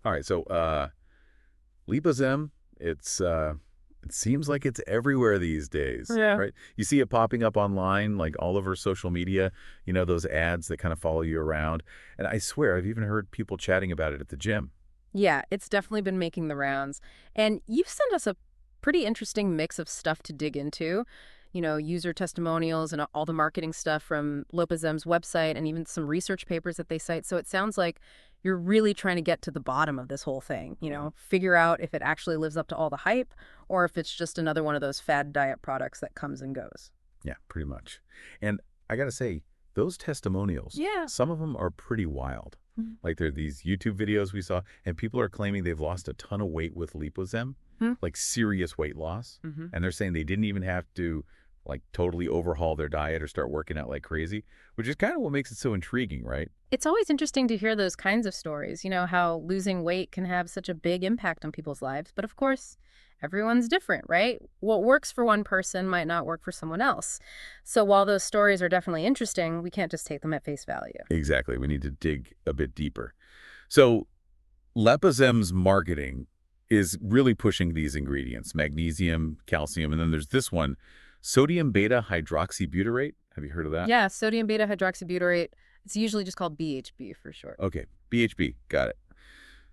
All right, so Lipozem, it seems like it's everywhere these days, Yeah. right? You see it popping up online, like all over social media, those ads that kind of follow you around. And I swear, I've even heard people chatting about it at the gym. Yeah, it's definitely been making the rounds. And you've sent us a pretty interesting mix of stuff to dig into. User testimonials and all the marketing stuff from Lopezem's website and even some research papers that they cite. So it sounds like you're really trying to get to the bottom of this whole thing, figure out if it actually lives up to all the hype or if it's just another one of those fad diet products that comes and goes. Yeah, pretty much. And I got to say, those testimonials, Yeah. some of them are pretty wild. Like there are these YouTube videos we saw, and people are claiming they've lost a ton of weight with Lipozem, like serious weight loss. Mm-hmm. And they're saying they didn't even have to like totally overhaul their diet or start working out like crazy, which is kind of what makes it so intriguing, right? It's always interesting to hear those kinds of stories, how losing weight can have such a big impact on people's lives. But of course, everyone's different, right? What works for one person might not work for someone else. So while those stories are definitely interesting, we can't just take them at face value. Exactly. We need to dig a bit deeper. So Lepozem's marketing is really pushing these ingredients, magnesium, calcium, and then there's this one, sodium beta hydroxybutyrate. Have you heard of that? Yeah, sodium beta hydroxybutyrate, it's usually just called BHB for short. Okay, BHB, got it.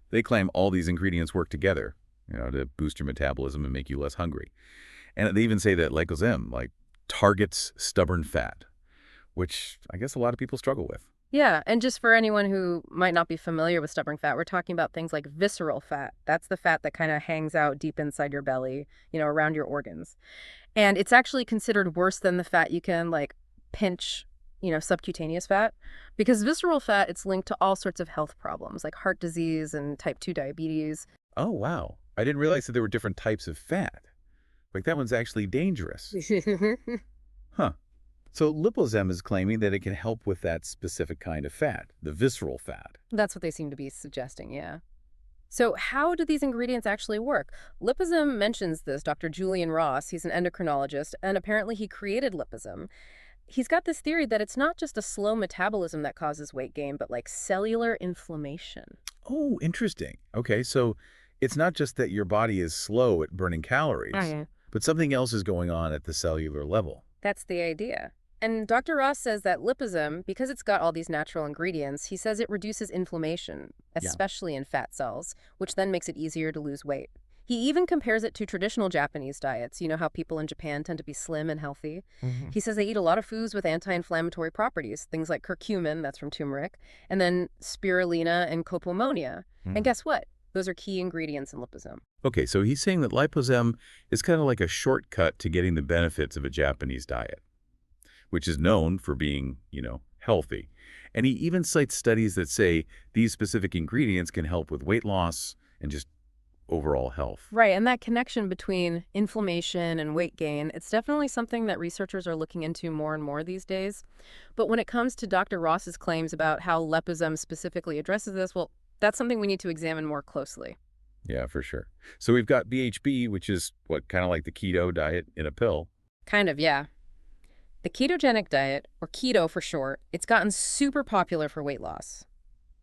They claim all these ingredients work together, to boost your metabolism and make you less hungry. And they even say that Lipozem, like, targets stubborn fat, which I guess a lot of people struggle with. Yeah, and just for anyone who might not be familiar with stubborn fat, we're talking about things like visceral fat. That's the fat that kind of hangs out deep inside your belly, around your organs. And it's actually considered worse than the fat you can like pinch, subcutaneous fat, because visceral fat, it's linked to all sorts of health problems like heart disease and type 2 diabetes. Oh, wow. I didn't realize that there were different types of fat. Like, that one's actually dangerous. Huh. So Lipozem is claiming that it can help with that specific kind of fat, the visceral fat. That's what they seem to be suggesting, yeah. So how do these ingredients actually work? Lipozem mentions this, Dr. Julian Ross, he's an endocrinologist, and apparently he created Lipozem. He's got this theory that it's not just a slow metabolism that causes weight gain, but like cellular inflammation. Oh, interesting. Okay, so it's not just that your body is slow at burning Oh, calories, yeah. but something else is going on at the cellular level. That's the idea. And Dr. Ross says that Lipozem, because it's got all these natural ingredients, he says it reduces inflammation, Yeah. especially in fat cells, which then makes it easier to lose weight. He even compares it to traditional Japanese diets. You know how people in Japan tend to be slim and healthy? Hmm. He says they eat a lot of foods with anti-inflammatory properties, things like curcumin, that's from turmeric, and then spirulina and copomonia. And guess what? Those are key ingredients in Lipozem. Okay, so he's saying that Lipozem is kind of like a shortcut to getting the benefits of a Japanese diet, which is known for being, healthy. And he even cites studies that say these specific ingredients can help with weight loss and just overall health. Right, and that connection between inflammation and weight gain, it's definitely something that researchers are looking into more and more these days. But when it comes to Dr. Ross's claims about how Lipozem specifically addresses this, well, that's something we need to examine more closely. Yeah, for sure. So we've got BHB, which is what kind of like the keto diet in a pill. Kind of, yeah. The ketogenic diet, or keto for short, it's gotten super popular for weight loss.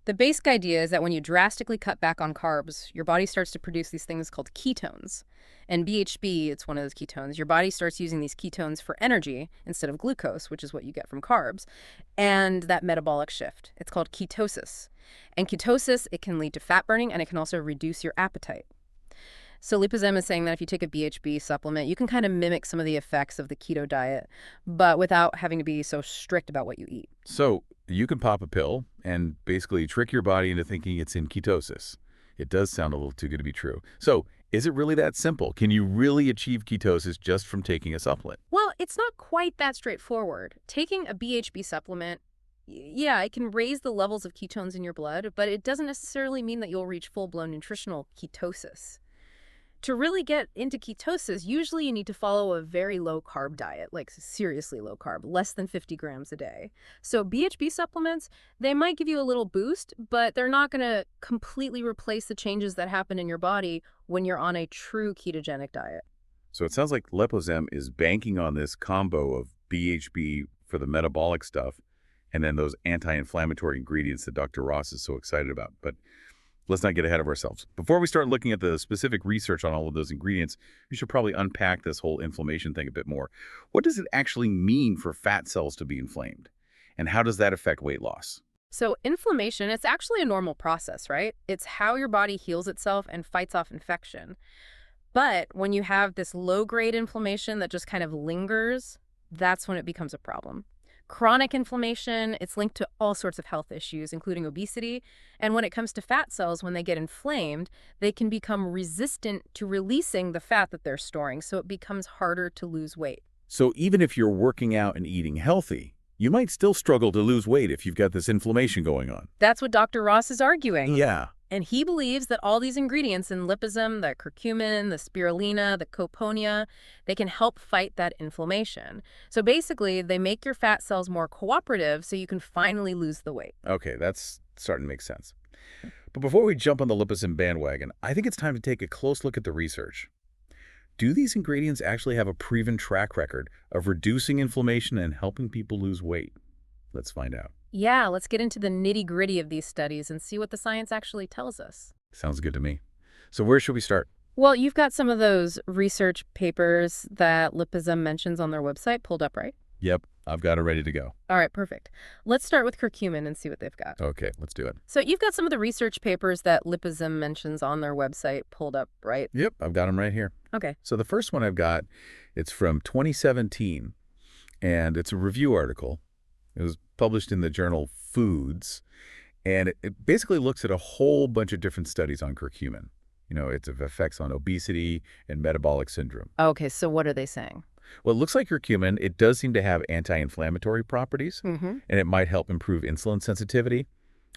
The basic idea is that when you drastically cut back on carbs, your body starts to produce these things called ketones. And BHB, it's one of those ketones. Your body starts using these ketones for energy instead of glucose, which is what you get from carbs. And that metabolic shift, it's called ketosis. And ketosis, it can lead to fat burning and it can also reduce your appetite. So Lipozem is saying that if you take a BHB supplement, you can kind of mimic some of the effects of the keto diet, but without having to be so strict about what you eat. So you can pop a pill and basically trick your body into thinking it's in ketosis. It does sound a little too good to be true. So is it really that simple? Can you really achieve ketosis just from taking a supplement? Well, it's not quite that straightforward. Taking a BHB supplement, yeah, it can raise the levels of ketones in your blood, but it doesn't necessarily mean that you'll reach full-blown nutritional ketosis. To really get into ketosis, usually you need to follow a very low carb diet, like seriously low carb, less than 50 grams a day. So BHB supplements, they might give you a little boost, but they're not going to completely replace the changes that happen in your body when you're on a true ketogenic diet. So it sounds like Lipozem is banking on this combo of BHB for the metabolic stuff and then those anti-inflammatory ingredients that Dr. Ross is so excited about. But let's not get ahead of ourselves. Before we start looking at the specific research on all of those ingredients, we should probably unpack this whole inflammation thing a bit more. What does it actually mean for fat cells to be inflamed? And how does that affect weight loss? So inflammation, it's actually a normal process, right? It's how your body heals itself and fights off infection. But when you have this low-grade inflammation that just kind of lingers, that's when it becomes a problem. Chronic inflammation, it's linked to all sorts of health issues, including obesity. And when it comes to fat cells, when they get inflamed, they can become resistant to releasing the fat that they're storing, so it becomes harder to lose weight. So even if you're working out and eating healthy, you might still struggle to lose weight if you've got this inflammation going on. That's what Dr. Ross is arguing. Yeah. And he believes that all these ingredients in Lipozem, the curcumin, the spirulina, the coponia, they can help fight that inflammation. So basically, they make your fat cells more cooperative so you can finally lose the weight. Okay, that's starting to make sense. But before we jump on the Lipozem bandwagon, I think it's time to take a close look at the research. Do these ingredients actually have a proven track record of reducing inflammation and helping people lose weight? Let's find out. Yeah, let's get into the nitty-gritty of these studies and see what the science actually tells us. Sounds good to me. So where should we start? Well, you've got some of those research papers that Lipozem mentions on their website pulled up, right? Yep, I've got it ready to go. All right, perfect. Let's start with curcumin and see what they've got. Okay, let's do it. So you've got some of the research papers that Lipozem mentions on their website pulled up, right? Yep, I've got them right here. Okay. So the first one I've got, it's from 2017, and it's a review article. It was published in the journal Foods, and it basically looks at a whole bunch of different studies on curcumin. You know, its effects on obesity and metabolic syndrome. Okay, so what are they saying? Well, it looks like curcumin, it does seem to have anti-inflammatory properties, Mm-hmm. and it might help improve insulin sensitivity.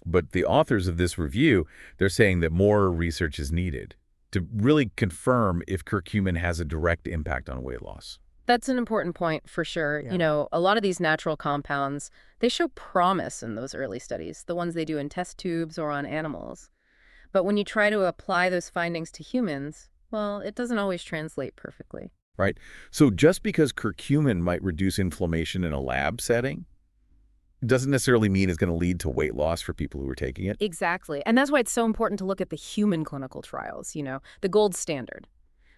But the authors of this review, they're saying that more research is needed to really confirm if curcumin has a direct impact on weight loss. That's an important point for sure. Yeah. You know, a lot of these natural compounds, they show promise in those early studies, the ones they do in test tubes or on animals. But when you try to apply those findings to humans, well, it doesn't always translate perfectly. Right? So just because curcumin might reduce inflammation in a lab setting doesn't necessarily mean it's going to lead to weight loss for people who are taking it. Exactly. And that's why it's so important to look at the human clinical trials, you know, the gold standard.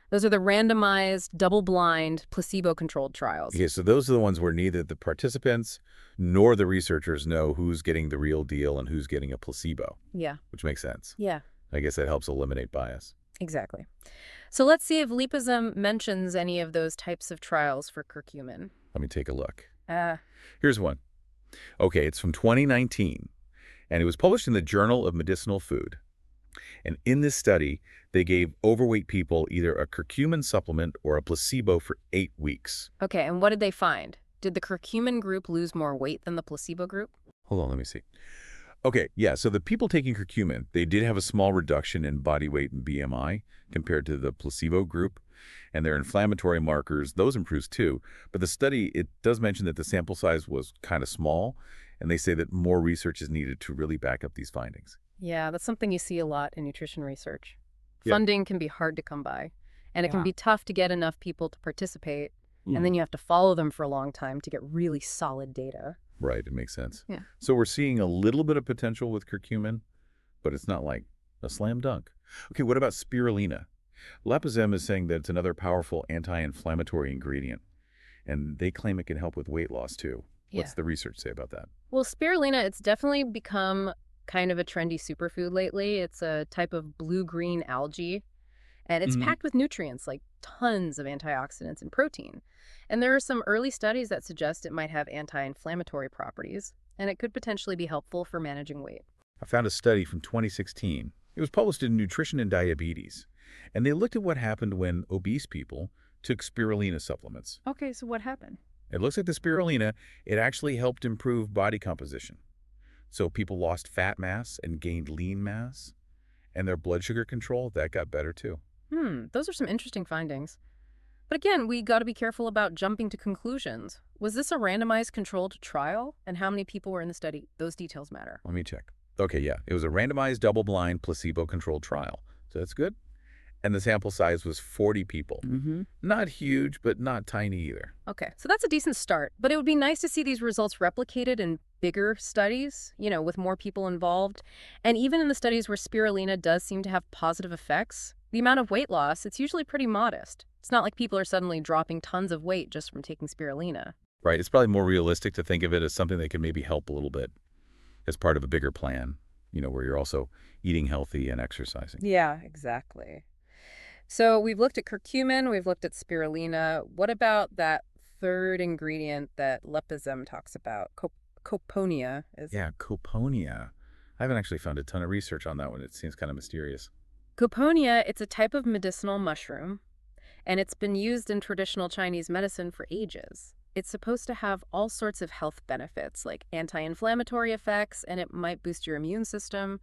Those are the randomized, double-blind, placebo-controlled trials. Okay, so those are the ones where neither the participants nor the researchers know who's getting the real deal and who's getting a placebo, Yeah. which makes sense. Yeah, I guess that helps eliminate bias. exactly. So let's see if Lipozem mentions any of those types of trials for curcumin. Let me take a look. Uh, Here's one. Okay, it's from 2019, and it was published in the Journal of Medicinal Food. And in this study, they gave overweight people either a curcumin supplement or a placebo for 8 weeks. okay, and what did they find? Did the curcumin group lose more weight than the placebo group? Hold on, let me see. Okay, yeah, so the people taking curcumin, they did have a small reduction in body weight and BMI compared to the placebo group, and their inflammatory markers, those improved too. But the study, it does mention that the sample size was kind of small, and they say that more research is needed to really back up these findings. Yeah, that's something you see a lot in nutrition research. Yeah. Funding can be hard to come by, and it can Yeah. be tough to get enough people to participate, and then you have to follow them for a long time to get really solid data. Right, it makes sense. Yeah. So we're seeing a little bit of potential with curcumin, but it's not like a slam dunk. Okay, what about spirulina? Lipozem is saying that it's another powerful anti-inflammatory ingredient, and they claim it can help with weight loss too. What's Yeah. the research say about that? Well, spirulina, it's definitely become kind of a trendy superfood lately. It's a type of blue-green algae, and it's Mhm. packed with nutrients like tons of antioxidants and protein. And there are some early studies that suggest it might have anti-inflammatory properties, and it could potentially be helpful for managing weight. I found a study from 2016. It was published in Nutrition and Diabetes, and they looked at what happened when obese people took spirulina supplements. Okay, so what happened? It looks like the spirulina, it actually helped improve body composition. So people lost fat mass and gained lean mass, and their blood sugar control, that got better too. Those are some interesting findings. But again, we got to be careful about jumping to conclusions. Was this a randomized controlled trial? And how many people were in the study? Those details matter. Let me check. Okay, yeah, it was a randomized double-blind placebo-controlled trial. So that's good. And the sample size was 40 people. Mm-hmm. Not huge, but not tiny either. Okay, so that's a decent start, but it would be nice to see these results replicated in bigger studies, with more people involved. And even in the studies where spirulina does seem to have positive effects, the amount of weight loss, it's usually pretty modest. It's not like people are suddenly dropping tons of weight just from taking spirulina. Right? It's probably more realistic to think of it as something that can maybe help a little bit as part of a bigger plan, where you're also eating healthy and exercising. Yeah, exactly. So we've looked at curcumin, we've looked at spirulina. What about that third ingredient that Lipozem talks about? Coponia is Yeah, coponia. I haven't actually found a ton of research on that one. It seems kind of mysterious. Coponia, it's a type of medicinal mushroom, and it's been used in traditional Chinese medicine for ages. It's supposed to have all sorts of health benefits, like anti-inflammatory effects, and it might boost your immune system.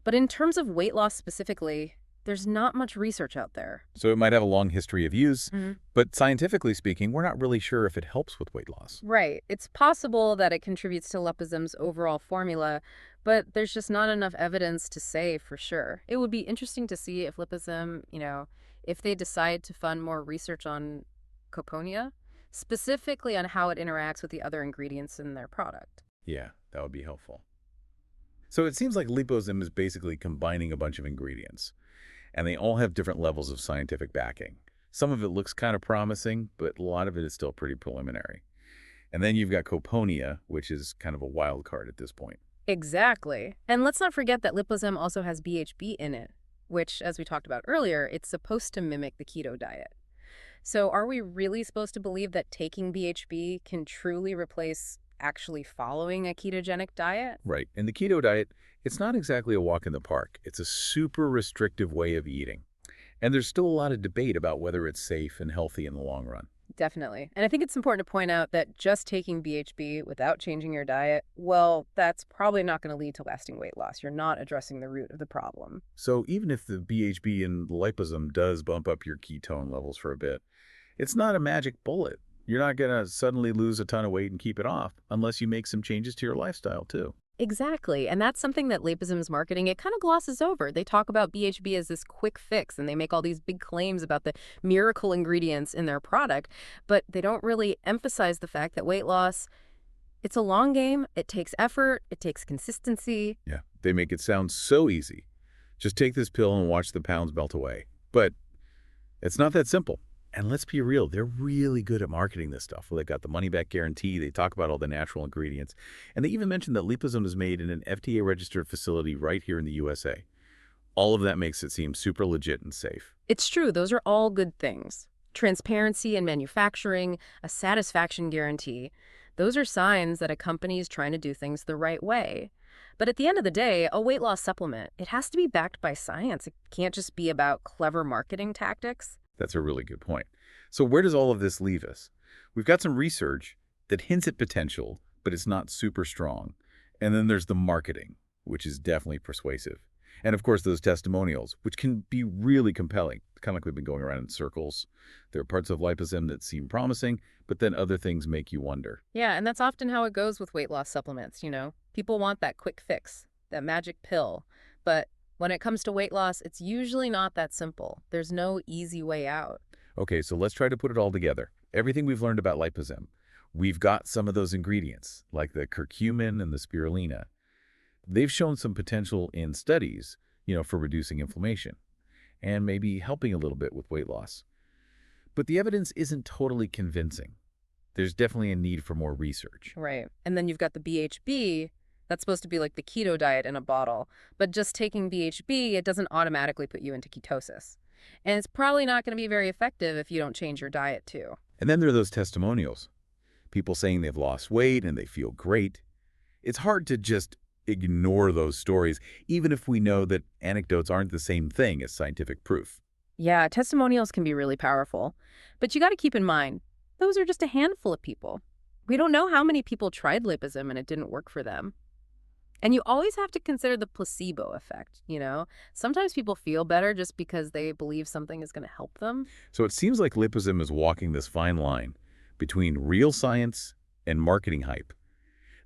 But in terms of weight loss specifically, there's not much research out there. So it might have a long history of use, Mhm. but scientifically speaking, we're not really sure if it helps with weight loss. Right. It's possible that it contributes to Lipozem's overall formula, but there's just not enough evidence to say for sure. It would be interesting to see if Lipozem, if they decide to fund more research on Coponia, specifically on how it interacts with the other ingredients in their product. Yeah, that would be helpful. So it seems like Lipozem is basically combining a bunch of ingredients, and they all have different levels of scientific backing. Some of it looks kind of promising, but a lot of it is still pretty preliminary. And then you've got Coponia, which is kind of a wild card at this point. Exactly. And let's not forget that Lipozem also has BHB in it, which, as we talked about earlier, it's supposed to mimic the keto diet. So are we really supposed to believe that taking BHB can truly replace actually following a ketogenic diet? Right. And the keto diet, it's not exactly a walk in the park. It's a super restrictive way of eating. And there's still a lot of debate about whether it's safe and healthy in the long run. Definitely. And I think it's important to point out that just taking BHB without changing your diet, well, that's probably not going to lead to lasting weight loss. You're not addressing the root of the problem. So even if the BHB in liposome does bump up your ketone levels for a bit, it's not a magic bullet. You're not going to suddenly lose a ton of weight and keep it off unless you make some changes to your lifestyle too. Exactly. And that's something that Lipozem's marketing, it kind of glosses over. They talk about BHB as this quick fix, and they make all these big claims about the miracle ingredients in their product, but they don't really emphasize the fact that weight loss, it's a long game. It takes effort. It takes consistency. Yeah, they make it sound so easy. Just take this pill and watch the pounds melt away. But it's not that simple. And let's be real, they're really good at marketing this stuff. Well, they've got the money-back guarantee. They talk about all the natural ingredients. And they even mentioned that Lipozem is made in an FDA-registered facility right here in the USA. All of that makes it seem super legit and safe. It's true. Those are all good things. Transparency in manufacturing, a satisfaction guarantee. Those are signs that a company is trying to do things the right way. But at the end of the day, a weight loss supplement, it has to be backed by science. It can't just be about clever marketing tactics. That's a really good point. So where does all of this leave us? We've got some research that hints at potential, but it's not super strong. And then there's the marketing, which is definitely persuasive. And of course, those testimonials, which can be really compelling, kind of like we've been going around in circles. There are parts of Lipozem that seem promising, but then other things make you wonder. Yeah, and that's often how it goes with weight loss supplements. People want that quick fix, that magic pill. But when it comes to weight loss, it's usually not that simple. There's no easy way out. Okay, so let's try to put it all together. Everything we've learned about Lipozem. We've got some of those ingredients, like the curcumin and the spirulina. They've shown some potential in studies, for reducing inflammation and maybe helping a little bit with weight loss. But the evidence isn't totally convincing. There's definitely a need for more research. Right. And then you've got the BHB. That's supposed to be like the keto diet in a bottle. But just taking BHB, it doesn't automatically put you into ketosis. And it's probably not going to be very effective if you don't change your diet too. And then there are those testimonials. People saying they've lost weight and they feel great. It's hard to just ignore those stories, even if we know that anecdotes aren't the same thing as scientific proof. Yeah, testimonials can be really powerful. But you got to keep in mind, those are just a handful of people. We don't know how many people tried Lipozem and it didn't work for them. And you always have to consider the placebo effect. Sometimes people feel better just because they believe something is going to help them. So it seems like Lipozem is walking this fine line between real science and marketing hype.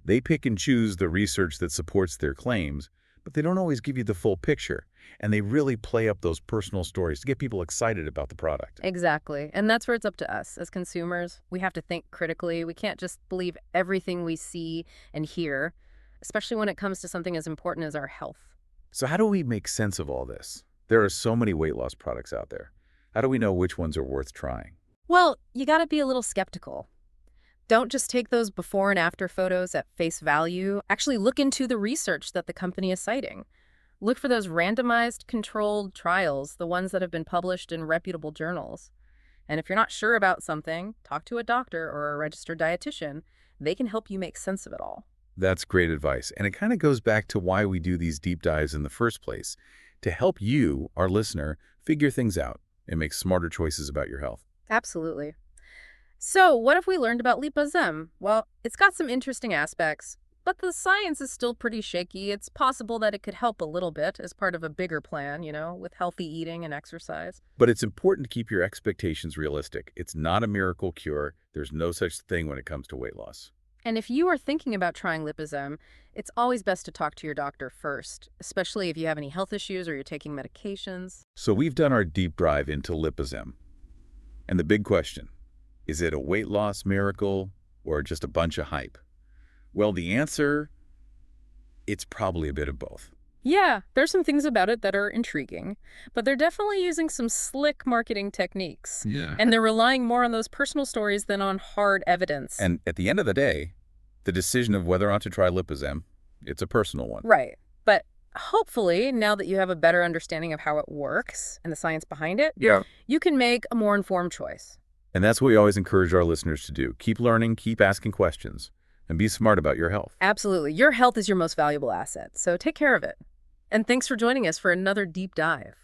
They pick and choose the research that supports their claims, but they don't always give you the full picture. And they really play up those personal stories to get people excited about the product. Exactly. And that's where it's up to us as consumers. We have to think critically. We can't just believe everything we see and hear, especially when it comes to something as important as our health. So how do we make sense of all this? There are so many weight loss products out there. How do we know which ones are worth trying? Well, you got to be a little skeptical. Don't just take those before and after photos at face value. Actually, look into the research that the company is citing. Look for those randomized, controlled trials, the ones that have been published in reputable journals. And if you're not sure about something, talk to a doctor or a registered dietitian. They can help you make sense of it all. That's great advice. And it kind of goes back to why we do these deep dives in the first place, to help you, our listener, figure things out and make smarter choices about your health. Absolutely. So, what have we learned about Lipozem? Well, it's got some interesting aspects, but the science is still pretty shaky. It's possible that it could help a little bit as part of a bigger plan, with healthy eating and exercise. But it's important to keep your expectations realistic. It's not a miracle cure. There's no such thing when it comes to weight loss. And if you are thinking about trying Lipozem, it's always best to talk to your doctor first, especially if you have any health issues or you're taking medications. So we've done our deep dive into Lipozem. And the big question, is it a weight loss miracle or just a bunch of hype? Well, the answer, it's probably a bit of both. Yeah, there's some things about it that are intriguing, but they're definitely using some slick marketing techniques. Yeah. And they're relying more on those personal stories than on hard evidence. And at the end of the day, the decision of whether or not to try Lipozem, it's a personal one. Right. But hopefully, now that you have a better understanding of how it works and the science behind it, Yeah. you can make a more informed choice. And that's what we always encourage our listeners to do. Keep learning, keep asking questions, and be smart about your health. Absolutely. Your health is your most valuable asset, so take care of it. And thanks for joining us for another deep dive.